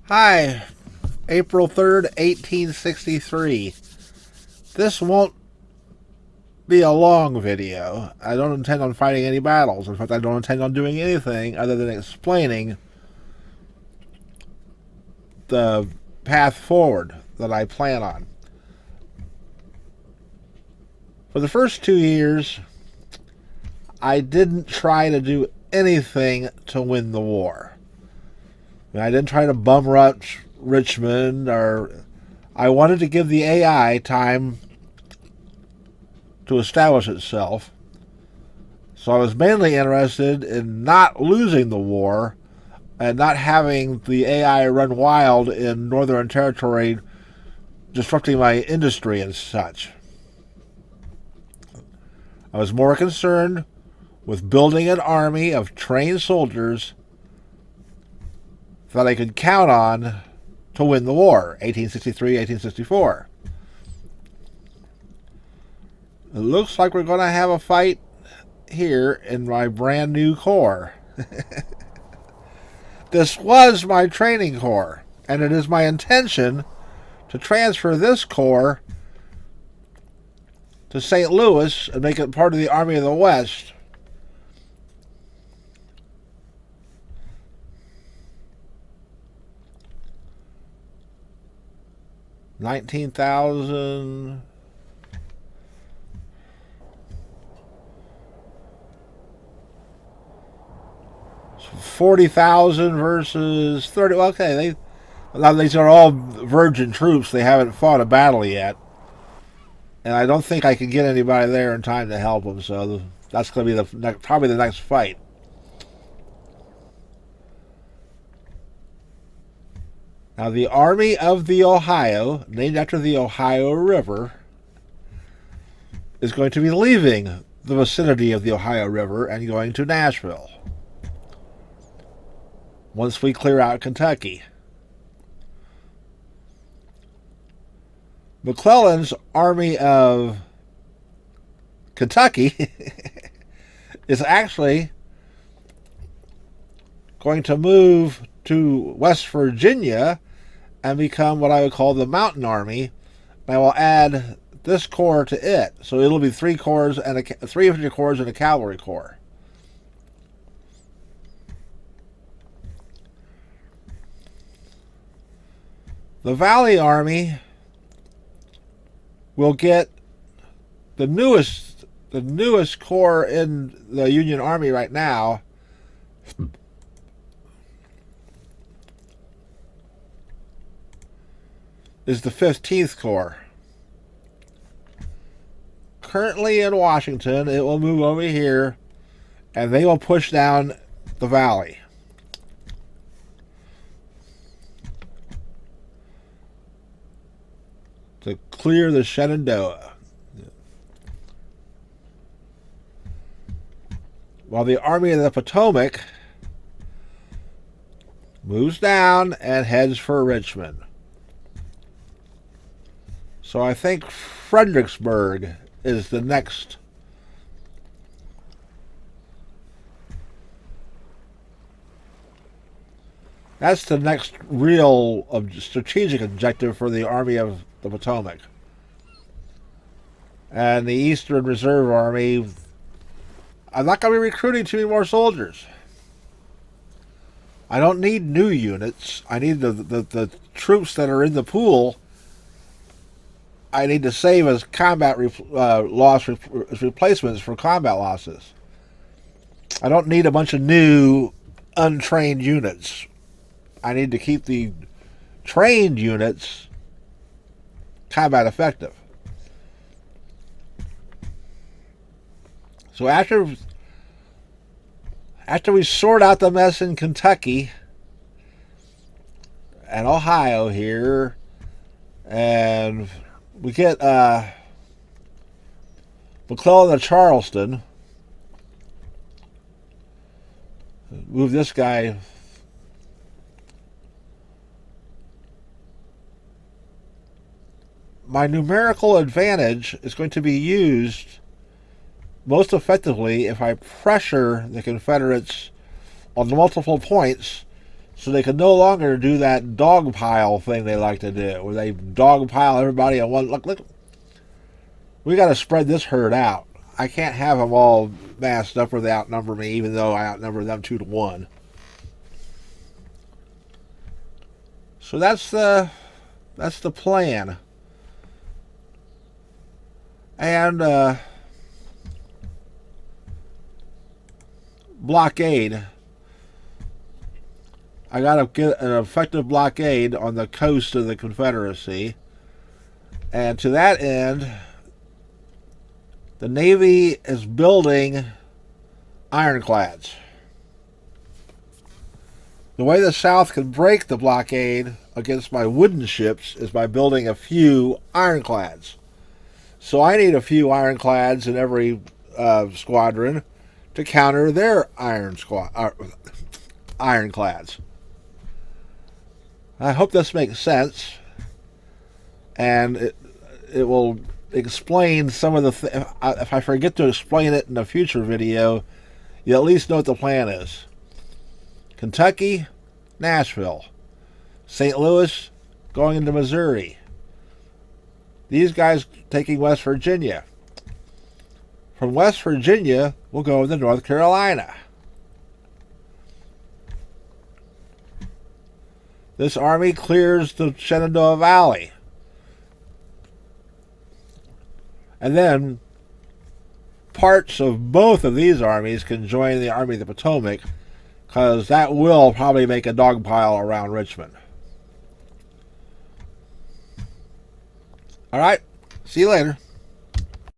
Hi, April 3rd, 1863. This won't be a long video. I don't intend on fighting any battles. In fact, I don't intend on doing anything other than explaining the path forward that I plan on. For the first 2 years, I didn't try to do anything to win the war. I didn't try to bum rush Richmond, or I wanted to give the AI time to establish itself. So I was mainly interested in not losing the war and not having the AI run wild in Northern Territory, disrupting my industry and such. I was more concerned with building an army of trained soldiers that I could count on to win the war, 1863, 1864. It looks like we're going to have a fight here in my brand new corps. This was my training corps, and it is my intention to transfer this corps to St. Louis and make it part of the Army of the West. $19,000. 40,000 versus 30. Okay, these are all virgin troops. They haven't fought a battle yet, and I don't think I can get anybody there in time to help them. So that's going to be probably the next fight. Now, the Army of the Ohio, named after the Ohio River, is going to be leaving the vicinity of the Ohio River and going to Nashville once we clear out Kentucky. McClellan's Army of Kentucky is actually going to move to West Virginia and become what I would call the Mountain Army. I will add this corps to it, so it'll be three infantry corps and a cavalry corps. The Valley Army will get the newest corps in the Union Army right now. Is the 15th Corps. Currently in Washington, it will move over here, and they will push down the valley. To clear the Shenandoah. While the Army of the Potomac moves down and heads for Richmond. So I think Fredericksburg is the next. That's the next real strategic objective for the Army of the Potomac. And the Eastern Reserve Army, I'm not going to be recruiting too many more soldiers. I don't need new units. I need the troops that are in the pool. I need to save as combat loss replacements for combat losses. I don't need a bunch of new untrained units. I need to keep the trained units combat effective. So after we sort out the mess in Kentucky and Ohio here, and we get McClellan to Charleston, move this guy. My numerical advantage is going to be used most effectively if I pressure the Confederates on multiple points So they can no longer do that dog pile thing they like to do, where they dog pile everybody on one. Look, we got to spread this herd out. I can't have them all massed up where they outnumber me, even though I outnumber them 2-1. So that's the plan. And blockade. I got to get an effective blockade on the coast of the Confederacy. And to that end, the Navy is building ironclads. The way the South can break the blockade against my wooden ships is by building a few ironclads. So I need a few ironclads in every squadron to counter their ironclads. I hope this makes sense, and it will explain some of the if I forget to explain it in a future video, you at least know what the plan is. Kentucky, Nashville. St. Louis going into Missouri. These guys taking West Virginia. From West Virginia, we'll go into North Carolina. This army clears the Shenandoah Valley. And then parts of both of these armies can join the Army of the Potomac, because that will probably make a dog pile around Richmond. All right, see you later.